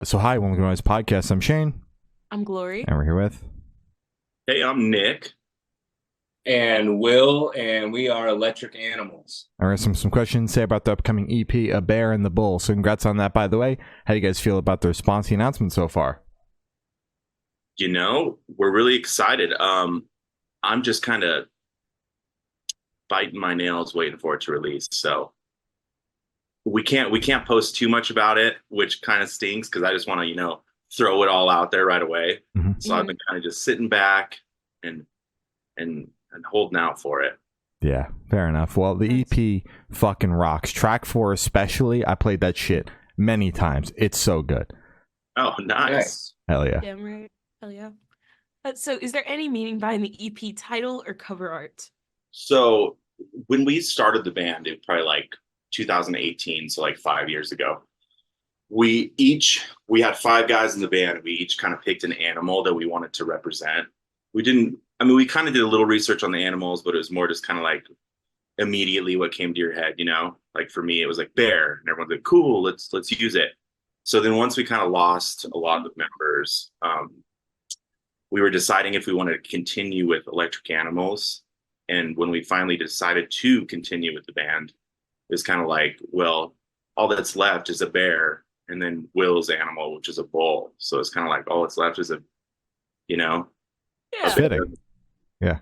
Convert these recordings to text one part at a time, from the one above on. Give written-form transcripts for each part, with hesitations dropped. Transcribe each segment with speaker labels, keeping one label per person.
Speaker 1: So hi, welcome to my podcast. I'm Shane,
Speaker 2: I'm Glory.
Speaker 1: and we're here with.
Speaker 3: Hey, I'm Nick.
Speaker 4: And Will, and we are Electric Animals.
Speaker 1: I got some questions to say about the upcoming EP, A Bear and the Bull. So congrats on that, by the way. How do you guys feel about the response to the announcement so far?
Speaker 3: We're really excited. I'm just kind of biting my nails waiting for it to release. So we can't post too much about it, which kind of stinks because I just want to, throw it all out there right away. So I've been kind of just sitting back and and holding out for it.
Speaker 1: Yeah, fair enough. Well, the EP fucking rocks. Track 4 especially, I played that shit many times. It's so good.
Speaker 3: Oh, nice.
Speaker 1: Hell yeah.
Speaker 2: Damn right. Hell yeah. So is there any meaning behind the EP title or cover art?
Speaker 3: So when we started the band, it was probably like 2018, so like 5 years ago. We had five guys in the band. We each kind of picked an animal that we wanted to represent. We kind of did a little research on the animals, but it was more just kind of like immediately what came to your head, Like for me, it was like bear, and everyone's like, cool, let's use it. So then once we kind of lost a lot of the members, we were deciding if we wanted to continue with Electric Animals. And when we finally decided to continue with the band, it was kind of like, well, all that's left is a bear, and then Will's animal, which is a bull. So it's kind of like all that's left is
Speaker 2: Yeah.
Speaker 1: It's fitting. Yeah.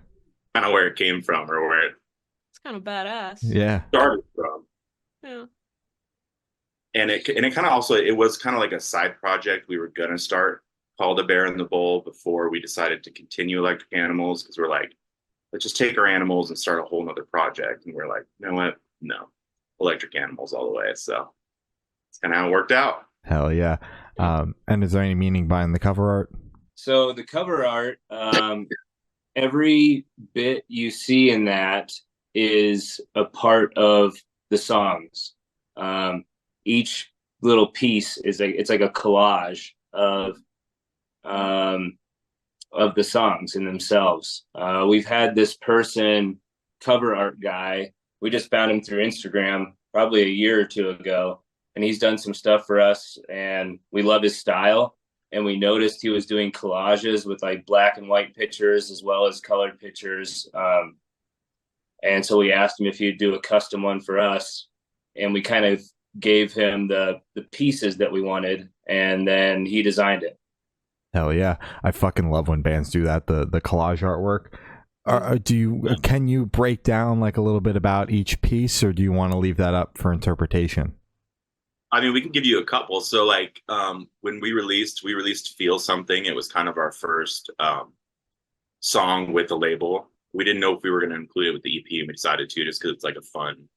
Speaker 3: Kind of where it came from, or where it
Speaker 2: It's kind of badass.
Speaker 1: Yeah.
Speaker 3: started from.
Speaker 2: Yeah.
Speaker 3: And it kind of also, it was kind of like a side project we were going to start called The Bear and the Bull before we decided to continue Electric Animals, because we're like, let's just take our animals and start a whole nother project. And we're like, you know what? No, Electric Animals all the way. So it's kind of how it worked out.
Speaker 1: Hell yeah. And is there any meaning behind the cover art?
Speaker 4: So the cover art, every bit you see in that is a part of the songs. Each little piece it's like a collage of the songs in themselves. We've had this person, cover art guy. We just found him through Instagram probably a year or two ago, and he's done some stuff for us, and we love his style. And we noticed he was doing collages with like black and white pictures as well as colored pictures. And so we asked him if he'd do a custom one for us, and we kind of gave him the pieces that we wanted, and then he designed it.
Speaker 1: Hell yeah. I fucking love when bands do that, the collage artwork. Can you break down like a little bit about each piece, or do you want to leave that up for interpretation?
Speaker 3: We can give you a couple. So like when we released Feel Something. It was kind of our first song with the label. We didn't know if we were going to include it with the EP, and we decided to just because it's like a fun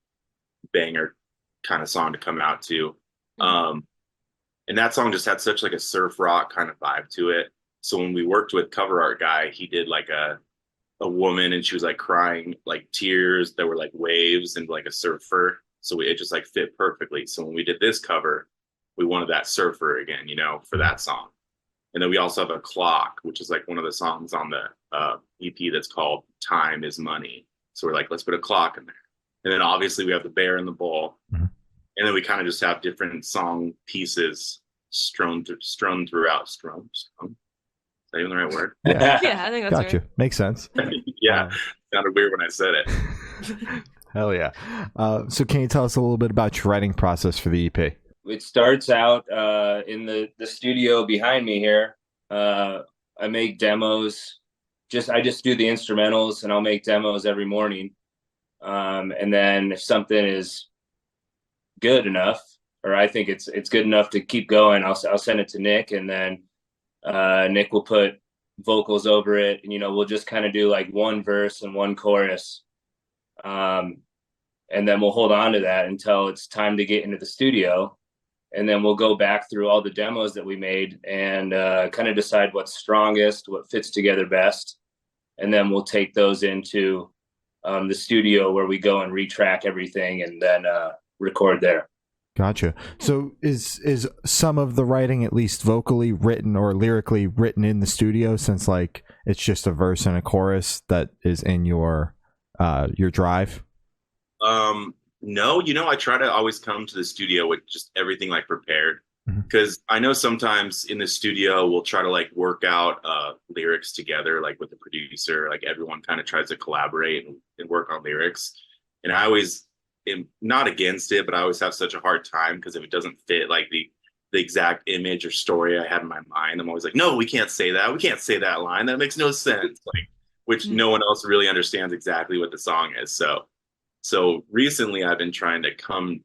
Speaker 3: banger kind of song to come out to. And that song just had such like a surf rock kind of vibe to it. So when we worked with cover art guy, he did like a woman, and she was like crying like tears that were like waves, and like a surfer. So it just like fit perfectly. So when we did this cover, we wanted that surfer again, for that song. And then we also have a clock, which is like one of the songs on the EP that's called Time is Money. So we're like, let's put a clock in there. And then obviously we have the bear and the bull. Mm-hmm. And then we kind of just have different song pieces strewn throughout. Strewn? Is that even the right word?
Speaker 2: Yeah, I think that's
Speaker 1: Gotcha.
Speaker 2: right.
Speaker 1: Makes sense.
Speaker 3: Yeah. Sounded weird when I said it.
Speaker 1: Hell yeah. So can you tell us a little bit about your writing process for the EP?
Speaker 4: It starts out in the studio behind me here. I make demos. I just do the instrumentals, and I'll make demos every morning. And then if something is good enough, or I think it's good enough to keep going, I'll send it to Nick, and then Nick will put vocals over it, and we'll just kind of do like one verse and one chorus. And then we'll hold on to that until it's time to get into the studio. And then we'll go back through all the demos that we made and kind of decide what's strongest, what fits together best. And then we'll take those into the studio where we go and retrack everything and then record there.
Speaker 1: Gotcha. So is some of the writing at least vocally written or lyrically written in the studio, since like it's just a verse and a chorus that is in your drive?
Speaker 3: No, I try to always come to the studio with just everything like prepared. because I know sometimes in the studio we'll try to like work out lyrics together, like with the producer, like everyone kind of tries to collaborate and work on lyrics. And I always am not against it, but I always have such a hard time because if it doesn't fit like the exact image or story I had in my mind, I'm always like, no, we can't say that. We can't say that line. That makes no sense. Like, which no one else really understands exactly what the song is. So recently I've been trying to come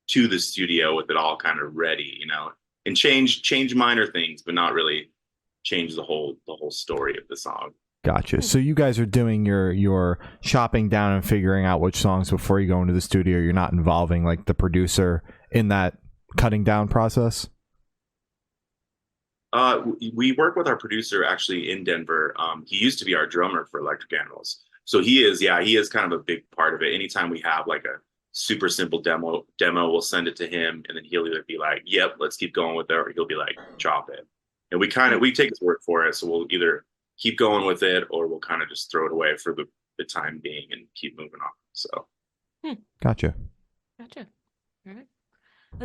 Speaker 3: to the studio with it all kind of ready, and change minor things, but not really change the whole story of the song.
Speaker 1: Gotcha. So you guys are doing your shopping down and figuring out which songs before you go into the studio. You're not involving like the producer in that cutting down process.
Speaker 3: We work with our producer actually in Denver. He used to be our drummer for Electric Animals. So he is kind of a big part of it. Anytime we have like a super simple demo, we'll send it to him, and then he'll either be like, "Yep, let's keep going with it," or he'll be like, "Chop it." And we take his word for it. So we'll either keep going with it, or we'll kind of just throw it away for the time being and keep moving on. So,
Speaker 1: Gotcha.
Speaker 2: All right.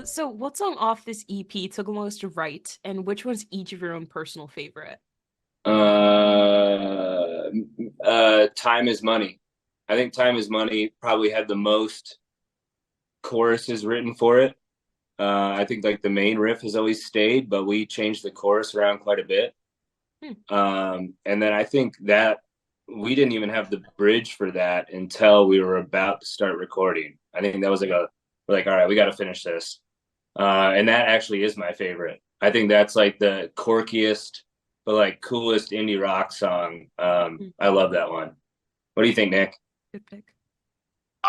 Speaker 2: So, what song off this EP took the most to write, and which one's each of your own personal favorite?
Speaker 4: Time is Money. I think Time is Money probably had the most choruses written for it. I think like the main riff has always stayed, but we changed the chorus around quite a bit. And then I think that we didn't even have the bridge for that until we were about to start recording. I think that was we're like, all right, we got to finish this. And that actually is my favorite. I think that's like the quirkiest, but like coolest indie rock song. I love that one. What do you think, Nick?
Speaker 2: Good pick.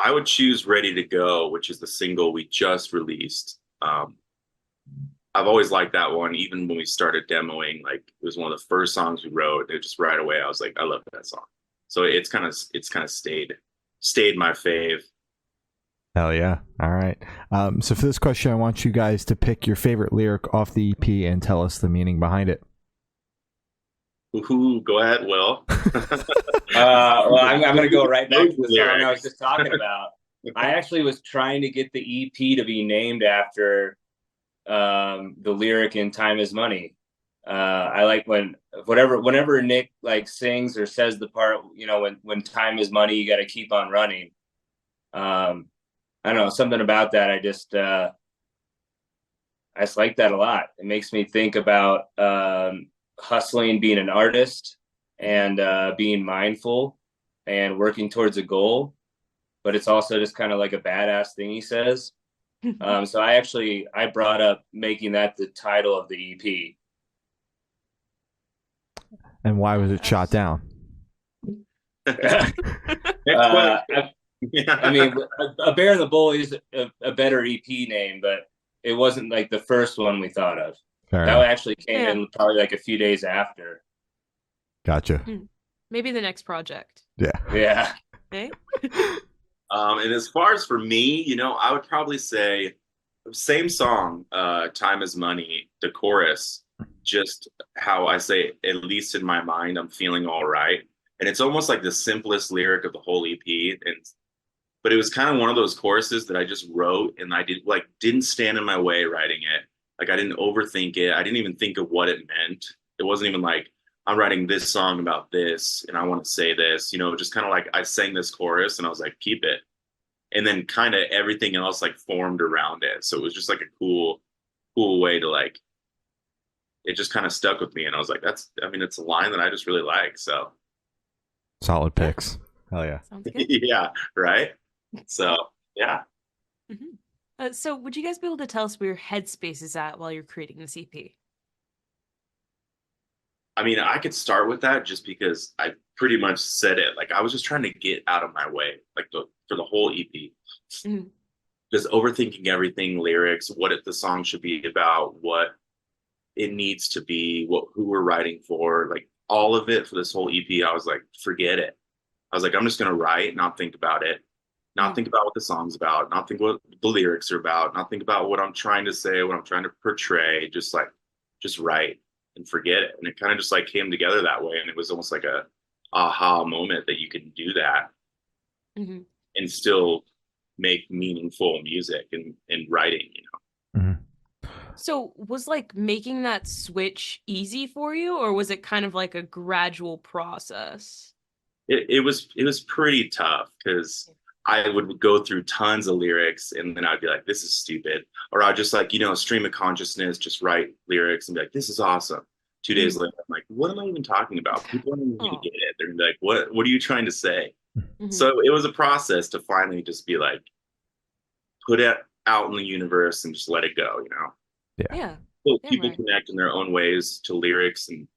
Speaker 3: I would choose Ready to Go, which is the single we just released. I've always liked that one, even when we started demoing. Like, it was one of the first songs we wrote. It just right away, I was like, I love that song. So it's kind of stayed my fave.
Speaker 1: Hell yeah. All right. So for this question, I want you guys to pick your favorite lyric off the EP and tell us the meaning behind it.
Speaker 3: Ooh, go ahead, Will.
Speaker 4: Well, I'm going to go right back to the song I was just talking about. I actually was trying to get the EP to be named after the lyric in Time is Money. I like whenever Nick like sings or says the part, when time is money, you got to keep on running. I don't know, something about that. I just like that a lot. It makes me think about hustling, being an artist, and being mindful and working towards a goal. But it's also just kind of like a badass thing he says. So I brought up making that the title of the EP.
Speaker 1: And why was it shot down?
Speaker 4: I mean, A Bear in the Bowl is a better EP name, but it wasn't like the first one we thought of.
Speaker 1: Fair
Speaker 4: that
Speaker 1: enough.
Speaker 4: actually came in probably like a few days after.
Speaker 1: Gotcha.
Speaker 2: Maybe the next project.
Speaker 4: Yeah.
Speaker 2: Okay.
Speaker 3: And as far as for me, I would probably say same song, Time is Money, the chorus, just how I say, at least in my mind, I'm feeling all right. And it's almost like the simplest lyric of the whole EP. But it was kind of one of those choruses that I just wrote, and I didn't stand in my way writing it. Like, I didn't overthink it. I didn't even think of what it meant. It wasn't even like, I'm writing this song about this and I want to say this, just kind of like I sang this chorus and I was like, keep it. And then kind of everything else like formed around it. So it was just like a cool way to like, it just kind of stuck with me. And I was like, it's a line that I just really like. So
Speaker 1: solid picks. Hell yeah.
Speaker 2: Sounds good.
Speaker 3: Yeah. Right. So, yeah.
Speaker 2: So would you guys be able to tell us where your headspace is at while you're creating this EP?
Speaker 3: I mean, I could start with that just because I pretty much said it. Like, I was just trying to get out of my way, like for the whole EP. Just overthinking everything, lyrics, what the song should be about, what it needs to be, who we're writing for, like all of it for this whole EP. I was like, forget it. I was like, I'm just going to write, not think about it, not think about what the song's about, not think what the lyrics are about, not think about what I'm trying to say, what I'm trying to portray, just write and forget it. And it kind of just like came together that way. And it was almost like a aha moment that you can do that and still make meaningful music and writing,
Speaker 2: So was like making that switch easy for you, or was it kind of like a gradual process?
Speaker 3: It was pretty tough because I would go through tons of lyrics and then I'd be like, this is stupid. Or I'd just like, stream of consciousness, just write lyrics and be like, this is awesome. 2 days
Speaker 2: Mhm.
Speaker 3: later, I'm like, what am I even talking about? People aren't even going to
Speaker 2: Oh.
Speaker 3: get it. They're gonna be like, what are you trying to say?
Speaker 2: Mhm.
Speaker 3: So it was a process to finally just be like, put it out in the universe and just let it go,
Speaker 2: Yeah.
Speaker 3: So
Speaker 2: Yeah,
Speaker 3: people
Speaker 2: right.
Speaker 3: connect in their own ways to lyrics and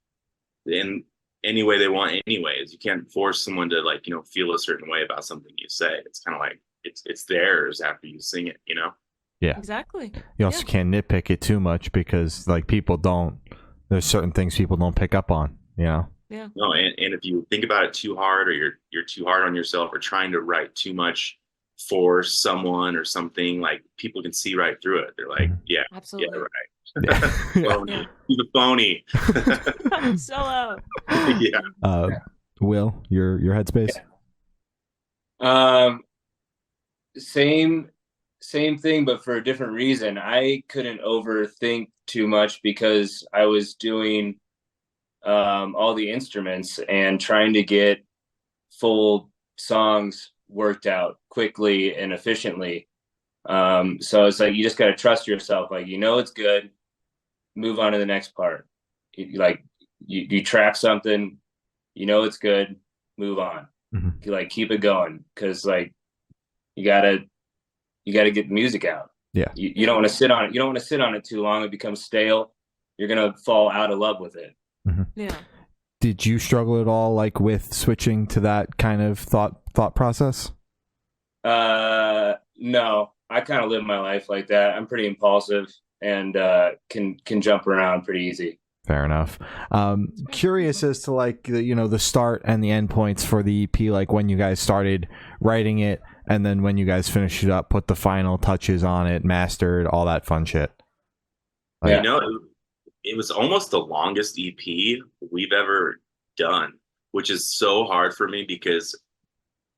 Speaker 3: in any way they want anyways. You can't force someone to like, feel a certain way about something you say. It's kind of like it's theirs after you sing it.
Speaker 1: Yeah.
Speaker 2: Exactly.
Speaker 1: You also
Speaker 2: Yeah.
Speaker 1: can't nitpick it too much because like there's certain things people don't pick up on,
Speaker 2: Yeah.
Speaker 3: No, and if you think about it too hard or you're too hard on yourself or trying to write too much for someone or something, like people can see right through it. They're like,
Speaker 1: Mhm.
Speaker 3: yeah,
Speaker 2: Absolutely.
Speaker 3: right.
Speaker 1: Yeah.
Speaker 3: Phony.
Speaker 2: Yeah.
Speaker 3: He's a phony.
Speaker 2: So out.
Speaker 3: Yeah.
Speaker 1: Will, your headspace?
Speaker 4: Same same thing, but for a different reason. I couldn't overthink too much because I was doing all the instruments and trying to get full songs worked out quickly and efficiently. So it's like you just got to trust yourself. Like it's good, move on to the next part. Like you track something, it's good, move on.
Speaker 1: Mhm.
Speaker 4: Like keep it going because like you gotta get the music out.
Speaker 1: Yeah.
Speaker 4: You don't want to sit on it. You don't want to sit on it too long. It becomes stale. You're gonna fall out of love with it.
Speaker 1: Mhm.
Speaker 2: Yeah.
Speaker 1: Did you struggle at all, like with switching to that kind of thought process?
Speaker 4: No, I kind of live my life like that. I'm pretty impulsive and can jump around pretty easy.
Speaker 1: Fair enough. Curious as to like the start and the end points for the EP, like when you guys started writing it, and then when you guys finished it up, put the final touches on it, mastered, all that fun shit. Like,
Speaker 4: Yeah.
Speaker 3: It was almost the longest EP we've ever done, which is so hard for me because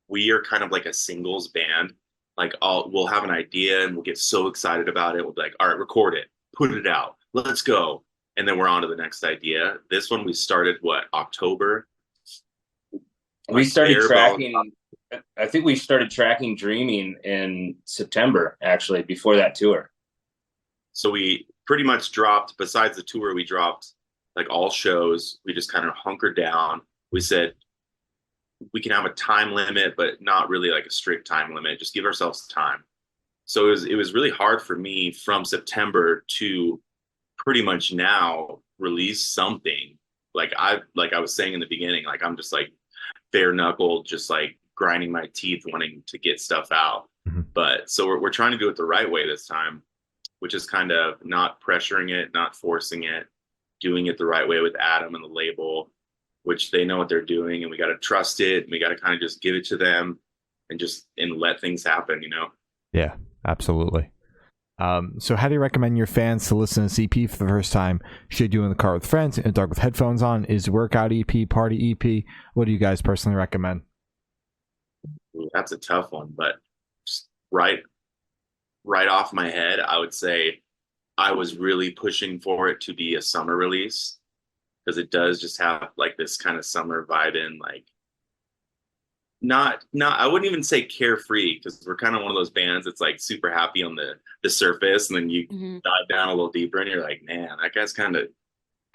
Speaker 3: we are kind of like a singles band. Like we'll have an idea and we'll get so excited about it. We'll be like, all right, record it, put it out, let's go. And then we're on to the next idea. This one we started October?
Speaker 4: We
Speaker 3: Like
Speaker 4: started
Speaker 3: bare bones.
Speaker 4: tracking. I think we started tracking Dreaming in September, actually, before that tour.
Speaker 3: So we pretty much dropped, besides the tour, we dropped like all shows. We just kind of hunkered down. We said we can have a time limit, but not really like a strict time limit. Just give ourselves time. So it was really hard for me from September to pretty much now release something. Like I was saying in the beginning, like I'm just like bare knuckle, just like grinding my teeth, wanting to get stuff out.
Speaker 1: Mhm.
Speaker 3: But so we're trying to do it the right way this time, which is kind of not pressuring it, not forcing it, doing it the right way with Adam and the label, which they know what they're doing, and we got to trust it, and we got to kind of just give it to them, and let things happen.
Speaker 1: Yeah, absolutely. So how do you recommend your fans to listen to this EP for the first time? Should you do it in the car with friends, in the dark with headphones on? Is workout EP, party EP? What do you guys personally recommend?
Speaker 3: Ooh, that's a tough one, but just right off my head, I would say I was really pushing for it to be a summer release because it does just have like this kind of summer vibe in, like not I wouldn't even say carefree because we're kind of one of those bands that's like super happy on the surface, and then you
Speaker 2: Mhm.
Speaker 3: dive down a little deeper and you're like, man, that guy's kind of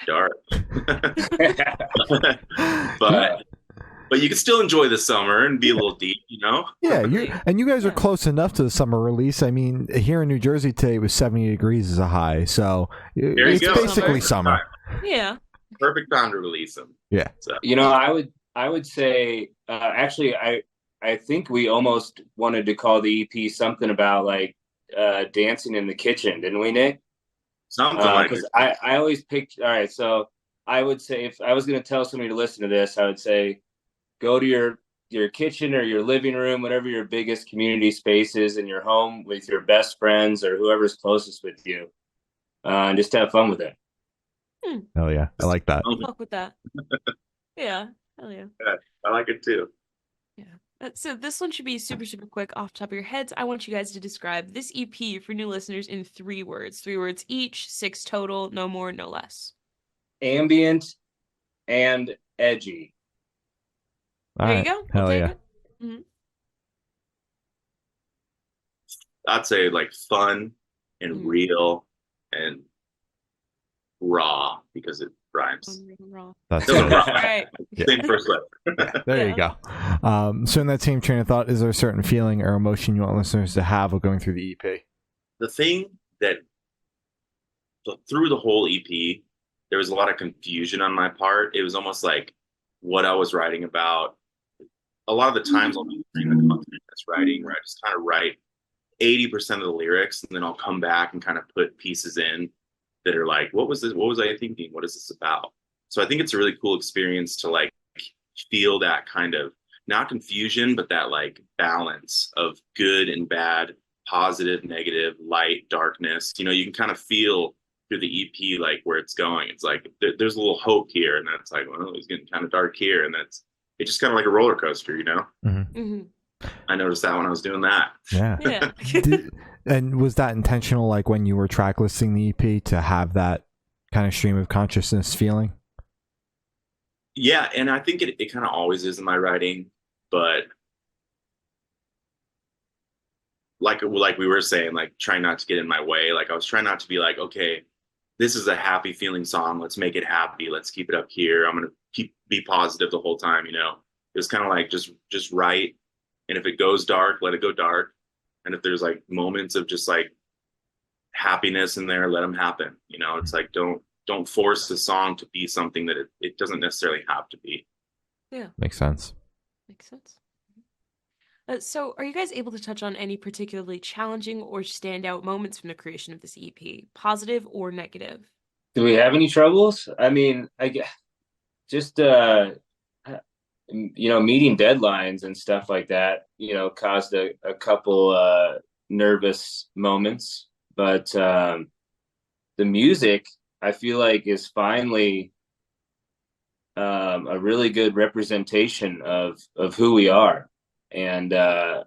Speaker 3: dark. but you can still enjoy the summer and be a little deep.
Speaker 1: Yeah, you guys are
Speaker 2: Yeah.
Speaker 1: close enough to the summer release. I mean, here in New Jersey today it was 70 degrees as a high, so
Speaker 3: you
Speaker 1: it's
Speaker 3: go.
Speaker 1: basically summer.
Speaker 2: Yeah.
Speaker 3: Perfect time to release them.
Speaker 1: Yeah.
Speaker 3: So
Speaker 4: I would say actually I think we almost wanted to call the EP something about like dancing in the kitchen, didn't we, Nick?
Speaker 3: something like
Speaker 4: Because I always picked. All right, so I would say if I was going to tell somebody to listen to this, I would say go to your kitchen or your living room, whatever your biggest community space is in your home, with your best friends or whoever's closest with you, and just have fun with it.
Speaker 1: Hell yeah, I like that.
Speaker 2: Fuck with that. Yeah. Hell yeah.
Speaker 3: I like it too.
Speaker 2: So this one should be super, super quick off the top of your heads. I want you guys to describe this EP for new listeners in 3 words. 3 words each, 6 total, no more, no less.
Speaker 4: Ambient and edgy.
Speaker 1: All
Speaker 2: There
Speaker 1: right.
Speaker 2: you go.
Speaker 1: Hell
Speaker 2: We'll take
Speaker 1: yeah.
Speaker 2: it. Mhm.
Speaker 3: I'd say like fun and real and raw because it rhymes.
Speaker 2: Raw.
Speaker 1: That's
Speaker 3: Those are
Speaker 1: good.
Speaker 3: raw.
Speaker 2: All right.
Speaker 1: Yeah.
Speaker 3: Same first letter.
Speaker 1: There
Speaker 2: Yeah.
Speaker 1: you go. So in that same train of thought, is there a certain feeling or emotion you want listeners to have while going through the EP?
Speaker 3: The thing that through the whole EP, there was a lot of confusion on my part. It was almost like what I was writing about. A lot of the times I'll be in the content that's writing, where I just kind of write 80% of the lyrics, and then I'll come back and kind of put pieces in that are like, what was this? What was I thinking? What is this about? So I think it's a really cool experience to like feel that kind of not confusion, but that like balance of good and bad, positive, negative, light, darkness. You know, you can kind of feel through the EP like where it's going. It's like there's a little hope here, and that's like, well, it's getting kind of dark here, and it's just kind of like a roller coaster, you know.
Speaker 2: Mhm.
Speaker 3: I noticed that when I was doing that.
Speaker 1: Yeah.
Speaker 2: Yeah.
Speaker 1: And was that intentional, like when you were track listing the EP, to have that kind of stream of consciousness feeling?
Speaker 3: Yeah, and I think it kind of always is in my writing, but like we were saying, like trying not to get in my way. Like I was trying not to be like, okay, this is a happy feeling song. Let's make it happy. Let's keep it up here. I'm gonna be positive the whole time. You know, it was kind of like just write, and if it goes dark, let it go dark. And if there's like moments of just like happiness in there, let them happen. You know, it's like don't force the song to be something that it doesn't necessarily have to be.
Speaker 2: Yeah.
Speaker 1: Makes sense.
Speaker 2: Makes sense. So, are you guys able to touch on any particularly challenging or standout moments from the creation of this EP, positive or negative?
Speaker 4: Do we have any troubles? I mean, just meeting deadlines and stuff like that, caused a couple nervous moments. But the music, I feel like, is finally a really good representation of who we are. And I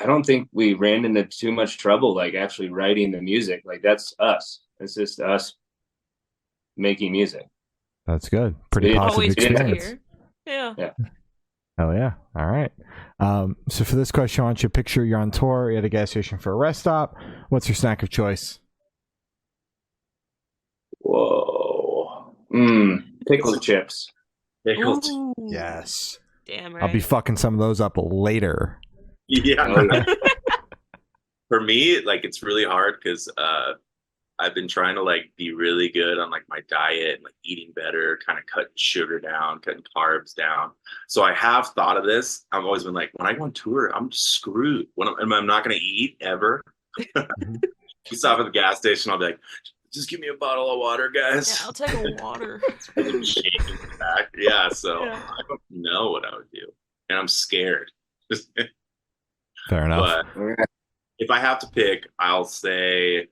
Speaker 4: don't think we ran into too much trouble, like actually writing the music. Like that's us. It's just us making music.
Speaker 1: That's good. Pretty positive
Speaker 2: Always good to
Speaker 1: experience.
Speaker 2: hear. Yeah.
Speaker 1: Hell yeah. All right. So for this question, I want you to picture you're on tour, you're at a gas station for a rest stop. What's your snack of choice?
Speaker 4: Whoa. Pickled chips.
Speaker 3: Pickles.
Speaker 2: Ooh.
Speaker 1: Yes.
Speaker 2: Damn right.
Speaker 1: I'll be fucking some of those up later.
Speaker 3: Yeah.
Speaker 4: Oh, yeah.
Speaker 3: For me, like it's really hard because I've been trying to like be really good on like my diet and like eating better, kind of cutting sugar down, cutting carbs down. So I have thought of this. I've always been like, when I go on tour, I'm screwed. I'm not going to eat ever. You stop at the gas station, I'll be like, just give me a bottle of water, guys.
Speaker 2: Yeah, I'll take a water.
Speaker 3: I'm shaking back. Yeah, so
Speaker 2: Yeah.
Speaker 3: I don't know what I would do, and I'm scared.
Speaker 1: Fair enough.
Speaker 3: But if I have to pick, I'll say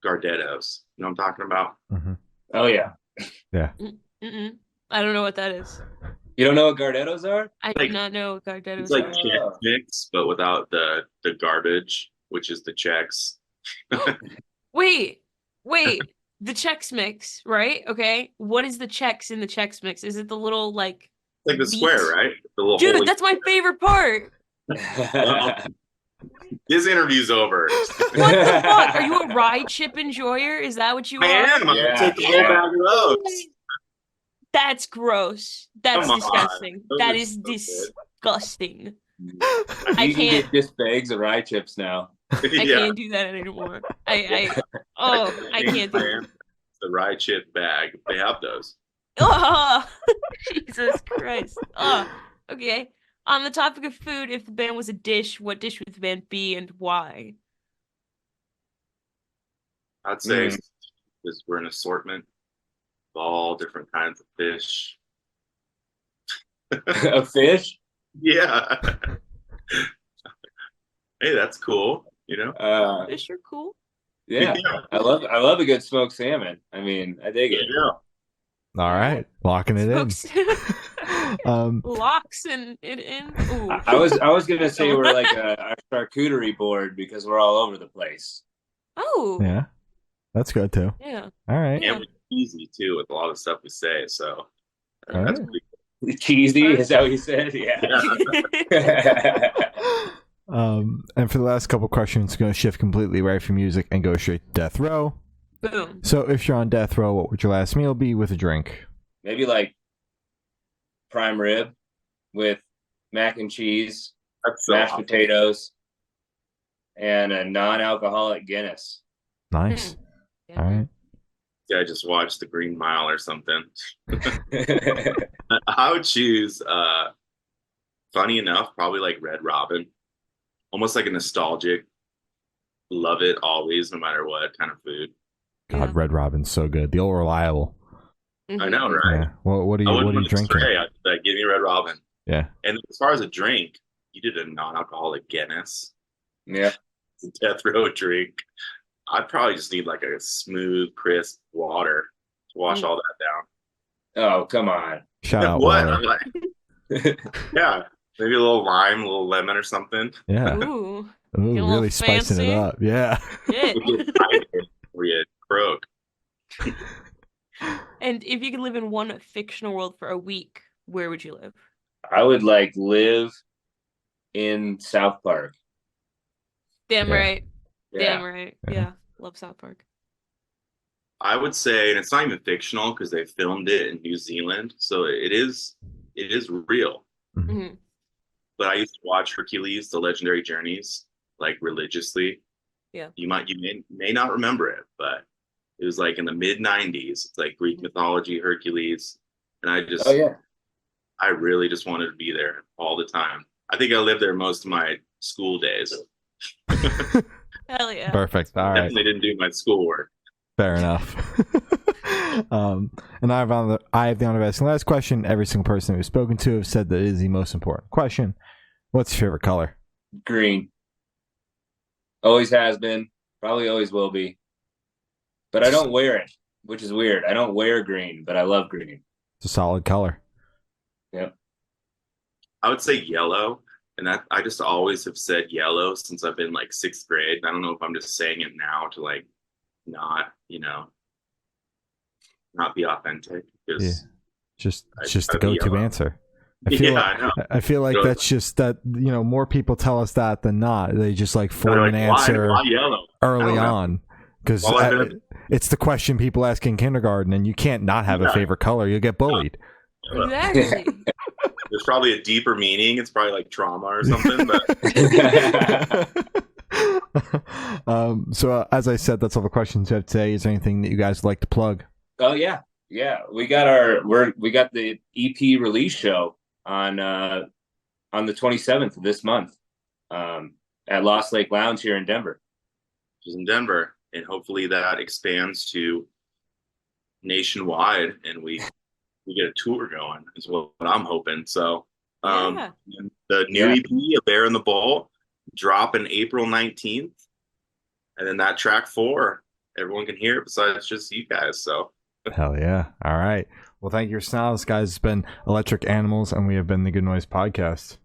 Speaker 3: Gardettos. You know what I'm talking about?
Speaker 1: Mm-hmm.
Speaker 4: Oh, yeah.
Speaker 1: Yeah.
Speaker 2: Mm-mm. I don't know what that is.
Speaker 4: You don't know what Gardettos are?
Speaker 2: I
Speaker 3: Like-
Speaker 2: do not know what Gardettos
Speaker 3: It's like
Speaker 2: are.
Speaker 3: Chex Mix, but without the garbage, which is the Chex.
Speaker 2: Wait. The Chex Mix, right? Okay. What is the Chex in the Chex Mix? Is it the little like
Speaker 3: Like the
Speaker 2: Beets?
Speaker 3: square, right? The little
Speaker 2: Dude,
Speaker 3: holy-
Speaker 2: that's my favorite part.
Speaker 3: This interview's over.
Speaker 2: What the fuck? Are you a rye chip enjoyer? Is that what you
Speaker 3: I
Speaker 2: are?
Speaker 3: am. I'm
Speaker 4: Yeah,
Speaker 3: gonna take a
Speaker 4: yeah.
Speaker 3: whole bag of those.
Speaker 2: That's gross. That's
Speaker 3: Come on.
Speaker 2: disgusting.
Speaker 3: Those
Speaker 2: That
Speaker 3: are
Speaker 2: is
Speaker 3: so good.
Speaker 2: disgusting.
Speaker 4: You
Speaker 2: I
Speaker 4: can
Speaker 2: can't.
Speaker 4: get just bags of rye chips now.
Speaker 2: I
Speaker 3: Yeah.
Speaker 2: can't do that anymore. I can't do that.
Speaker 3: The rye chip bag. They have those.
Speaker 2: Oh, Jesus Christ. Oh, okay. On the topic of food, if the band was a dish, what dish would the band be and why?
Speaker 3: I'd say because we're an assortment of all different kinds of fish.
Speaker 4: A fish?
Speaker 3: Yeah. Hey, that's cool. You know?
Speaker 2: Fish are cool.
Speaker 4: Yeah. I love a good smoked salmon. I mean, I dig it.
Speaker 3: Yeah.
Speaker 1: All right. Locking it in.
Speaker 2: Smokes. Locks and it in. Ooh.
Speaker 4: I was gonna say we're like a charcuterie board because we're all over the place.
Speaker 2: Oh.
Speaker 1: Yeah, that's good too.
Speaker 2: Yeah.
Speaker 1: All right.
Speaker 2: Yeah.
Speaker 3: And we're easy too with a lot of stuff we say. So
Speaker 1: All
Speaker 3: that's
Speaker 1: right.
Speaker 3: pretty
Speaker 4: Cheesy, is that what you said? Yeah.
Speaker 1: And for the last couple questions, going to shift completely right from music and go straight to death row.
Speaker 2: Boom.
Speaker 1: So if you're on death row, what would your last meal be with a drink?
Speaker 4: Maybe like prime rib with mac and cheese,
Speaker 3: That's so
Speaker 4: mashed
Speaker 3: awesome.
Speaker 4: potatoes, and a non-alcoholic Guinness.
Speaker 1: Nice.
Speaker 2: Yeah.
Speaker 1: All right.
Speaker 3: Yeah, I just watched The Green Mile or something. I would choose, funny enough, probably like Red Robin. Almost like a nostalgic, love it always, no matter what kind of food.
Speaker 1: God, Red Robin's so good. The old reliable.
Speaker 2: Mhm.
Speaker 3: I know, right?
Speaker 1: Yeah. Well, what are
Speaker 3: I
Speaker 1: you
Speaker 3: wouldn't want to
Speaker 1: drinking?
Speaker 3: stray. I'd be like, give me Red Robin.
Speaker 1: Yeah.
Speaker 3: And as far as a drink, you did a non-alcoholic Guinness.
Speaker 4: Yeah.
Speaker 3: It's a death row drink. I'd probably just need like a smooth, crisp water to wash all that down.
Speaker 4: Oh, come on.
Speaker 1: Shout out
Speaker 3: What?
Speaker 1: water.
Speaker 3: I'm like, yeah, maybe a little lime, a little lemon or something.
Speaker 1: Yeah.
Speaker 2: Ooh.
Speaker 1: Ooh,
Speaker 2: Get a little
Speaker 1: really spicing
Speaker 2: fancy.
Speaker 1: it up. Yeah.
Speaker 2: Yeah.
Speaker 3: We get tired, we get croak.
Speaker 2: And if you could live in one fictional world for a week, where would you live?
Speaker 4: I would like live in South Park.
Speaker 2: Damn
Speaker 1: Yeah.
Speaker 2: right. Damn
Speaker 4: Yeah.
Speaker 2: right.
Speaker 1: Yeah.
Speaker 2: Yeah. Love South Park.
Speaker 3: I would say, and it's not even fictional because they filmed it in New Zealand, so it is real.
Speaker 2: hmm
Speaker 3: But I used to watch Hercules: The Legendary Journeys like religiously.
Speaker 2: Yeah.
Speaker 3: You may not remember it, but it was like in the mid '90s. It's like Greek mythology, Hercules, and
Speaker 4: Oh yeah.
Speaker 3: I really just wanted to be there all the time. I think I lived there most of my school days.
Speaker 2: Hell yeah.
Speaker 1: Perfect. All right.
Speaker 3: Definitely didn't do my schoolwork.
Speaker 1: Fair enough. And I have the honor of asking the last question. Every single person we've spoken to have said that it is the most important question. What's your favorite color?
Speaker 4: Green. Always has been. Probably always will be. But I don't wear it, which is weird. I don't wear green, but I love green.
Speaker 1: It's a solid color.
Speaker 4: Yep.
Speaker 3: I would say yellow, and that I just always have said yellow since I've been like sixth grade. I don't know if I'm just saying it now to like not, not be authentic. Because
Speaker 1: Just
Speaker 3: I
Speaker 1: it's just the
Speaker 3: gotta be
Speaker 1: go-to
Speaker 3: yellow.
Speaker 1: answer.
Speaker 3: I know.
Speaker 1: I feel like
Speaker 3: Really?
Speaker 1: that's just that, more people tell us that than not. They just like form
Speaker 3: They're
Speaker 1: an
Speaker 3: like,
Speaker 1: answer
Speaker 3: why yellow? I
Speaker 1: early
Speaker 3: don't know.
Speaker 1: on. Because
Speaker 3: Well, I've been-
Speaker 1: it's the question people ask in kindergarten, and you can't not have a
Speaker 3: Yeah.
Speaker 1: favorite color. You'll get bullied.
Speaker 2: Exactly.
Speaker 3: There's probably a deeper meaning. It's probably like trauma or something. But
Speaker 1: So as I said, that's all the questions we have today. Is there anything that you guys would like to plug?
Speaker 4: Oh yeah. Yeah. We got the EP release show on the 27th of this month. At Lost Lake Lounge here in Denver.
Speaker 3: which is in Denver, and hopefully that expands to nationwide, and we get a tour going. Is what I'm hoping. So,
Speaker 2: Yeah.
Speaker 3: and the new
Speaker 4: Yeah.
Speaker 3: EP, A Bear in the Bowl, drop in April 19th, and then that track 4, everyone can hear it besides just you guys. So,
Speaker 1: Hell yeah. All right. Well, thank you for listening, guys. It's been Electric Animals, and we have been the Good Noise Podcast.